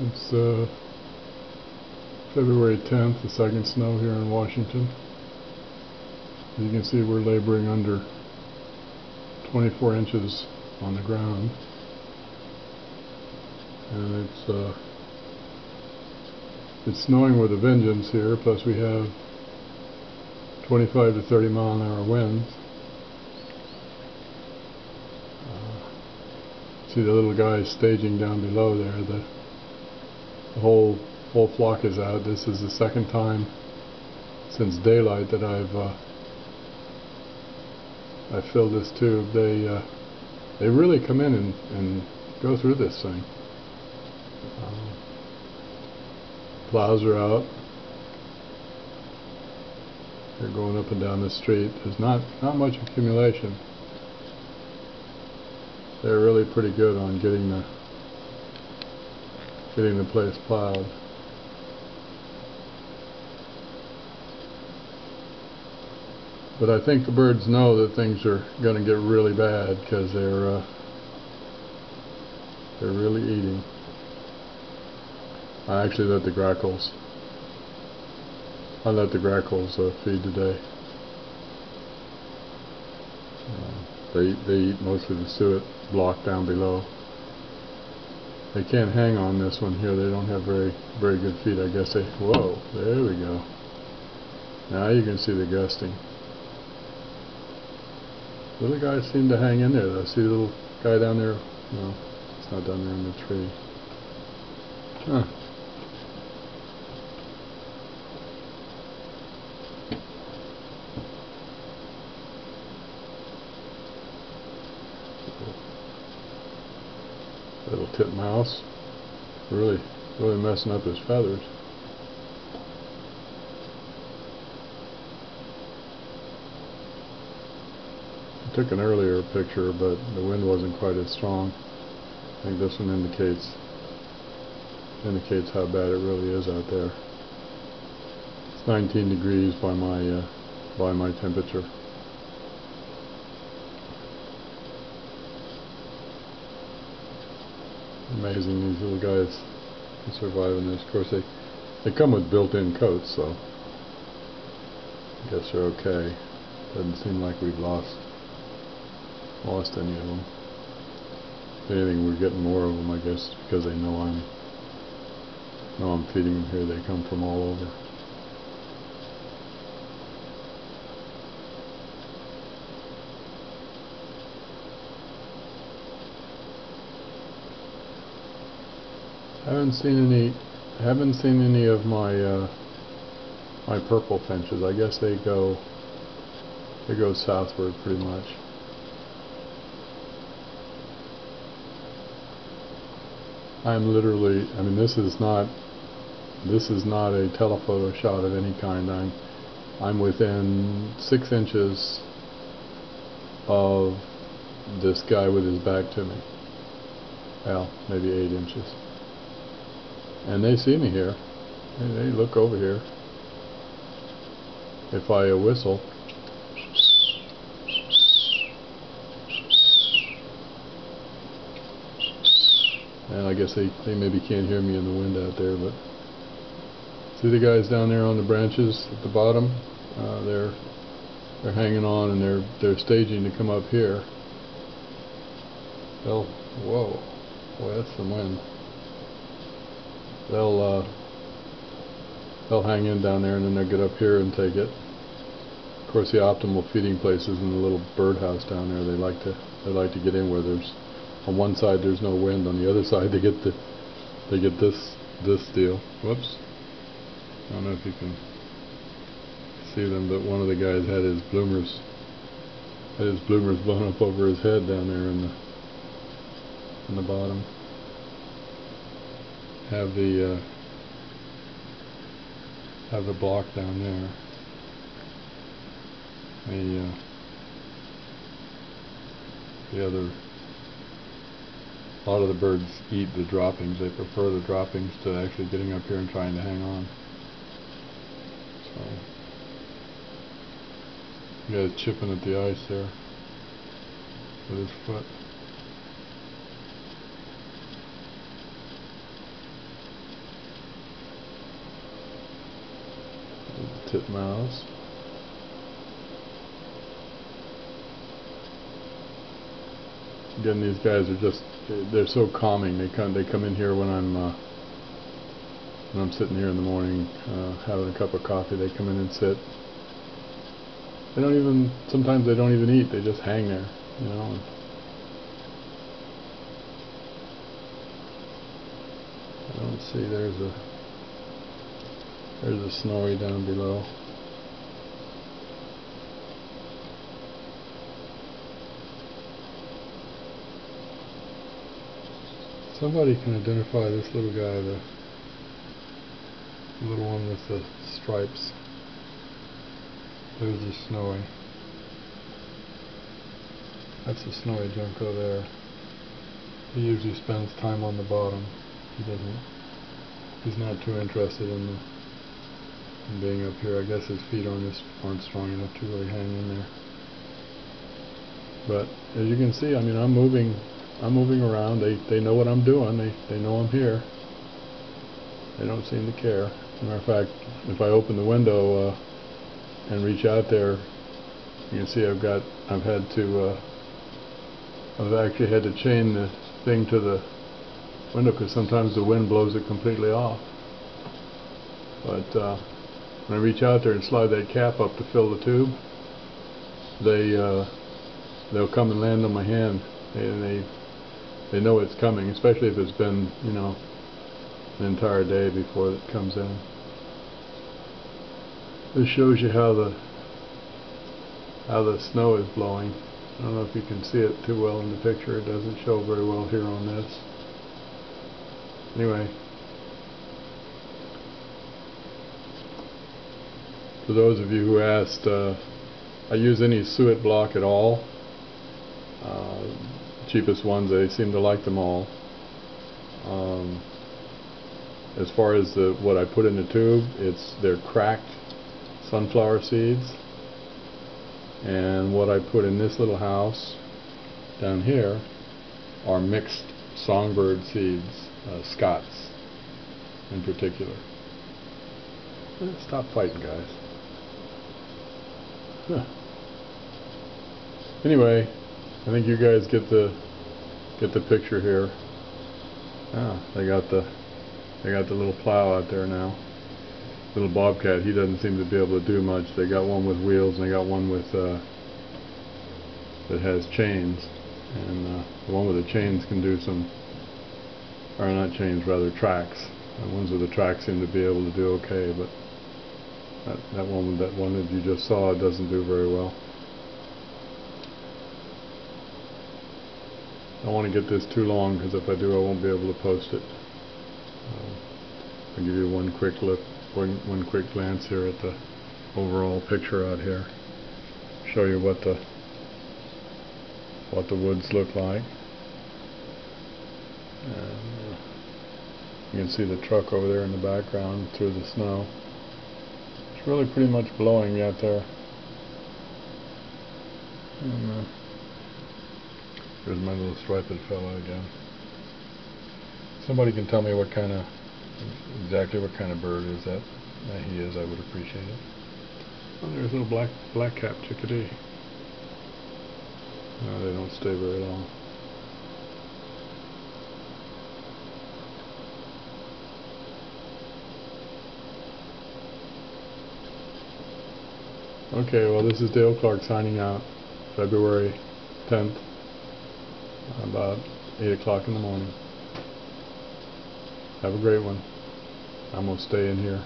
It's February 10th, the second snow here in Washington. As you can see, we're laboring under 24 inches on the ground, and it's snowing with a vengeance here. Plus we have 25 to 30 mile an hour winds. See the little guys staging down below there. The whole flock is out. This is the second time since daylight that I've filled this tube. They really come in and go through this thing. Plows are out. They're going up and down the street. There's not much accumulation. They're really pretty good on getting the place plowed. But I think the birds know that things are going to get really bad because they're really eating. I actually let the grackles feed today. They eat mostly the suet block down below. They can't hang on this one here. They don't have very good feet. I guess whoa, there we go. Now you can see the gusting. Little guys seem to hang in there. I see the little guy down there. No, it's not down there in the tree. Huh. Little titmouse, really messing up his feathers. I took an earlier picture, but the wind wasn't quite as strong. I think this one indicates how bad it really is out there. It's 19 degrees by my temperature. Amazing these little guys can survive in this. Of course they come with built-in coats, so I guess they're okay. Doesn't seem like we've lost any of them. If anything, we're getting more of them, I guess, because they know I'm feeding them here. They come from all over. Haven't seen any of my my purple finches. I guess they go southward pretty much. I'm literally, I mean, this is not a telephoto shot of any kind. I'm within 6 inches of this guy with his back to me. Well, maybe 8 inches. And they see me here. They look over here. If I whistle, and I guess they maybe can't hear me in the wind out there, but see the guys down there on the branches at the bottom? They're hanging on, and they're staging to come up here. Whoa, boy, that's some wind. They'll hang in down there, and then they'll get up here and take it. Of course, the optimal feeding place is in the little birdhouse down there. They like to get in where there's, on one side there's no wind, on the other side they get this deal. Whoops! I don't know if you can see them, but one of the guys had his bloomers blown up over his head down there in the bottom. Have the block down there. A lot of the birds eat the droppings. They prefer the droppings to actually getting up here and trying to hang on. So, the guy's chipping at the ice there with his foot. titmouse. Again, these guys are just—they're so calming. They come in here when I'm sitting here in the morning having a cup of coffee. They come in and sit. They don't even, sometimes they don't even eat. They just hang there, you know. I don't see. There's a snowy down below. Somebody can identify this little guy, the little one with the stripes. There's the snowy. That's the snowy junco there. He usually spends time on the bottom. He's not too interested in being up here. I guess his feet aren't strong enough to really hang in there. But as you can see, I mean, I'm moving around. They know what I'm doing. They know I'm here. They don't seem to care. As a matter of fact, if I open the window and reach out there, you can see I've actually had to chain the thing to the window because sometimes the wind blows it completely off. But when I reach out there and slide that cap up to fill the tube, they'll come and land on my hand. They know it's coming, especially if it's been, you know, an entire day before it comes in. This shows you how the snow is blowing. I don't know if you can see it too well in the picture. It doesn't show very well here on this. Anyway, for those of you who asked, I use any suet block at all. Cheapest ones, they seem to like them all. As far as what I put in the tube, they're cracked sunflower seeds, and what I put in this little house down here are mixed songbird seeds, Scots in particular. Stop fighting, guys. Huh. Anyway, I think you guys get the picture here. They got the little plow out there now. Little bobcat, he doesn't seem to be able to do much. They got one with wheels and they got one with that has chains, and the one with the chains can do some, or not chains, rather tracks. The ones with the tracks seem to be able to do okay, but that one that you just saw doesn't do very well. I don't want to get this too long because if I do, I won't be able to post it. I'll give you one quick glance here at the overall picture out here. Show you what the woods look like. And you can see the truck over there in the background through the snow. It's really pretty much blowing out there. And, there's my little striped fella again. Somebody can tell me exactly what kind of bird is that he is, I would appreciate it. Oh, there's a little black-capped chickadee. No, they don't stay very long. Okay, well, this is Dale Clark signing out. February 10th, about 8 o'clock in the morning. Have a great one. I'm going to stay in here.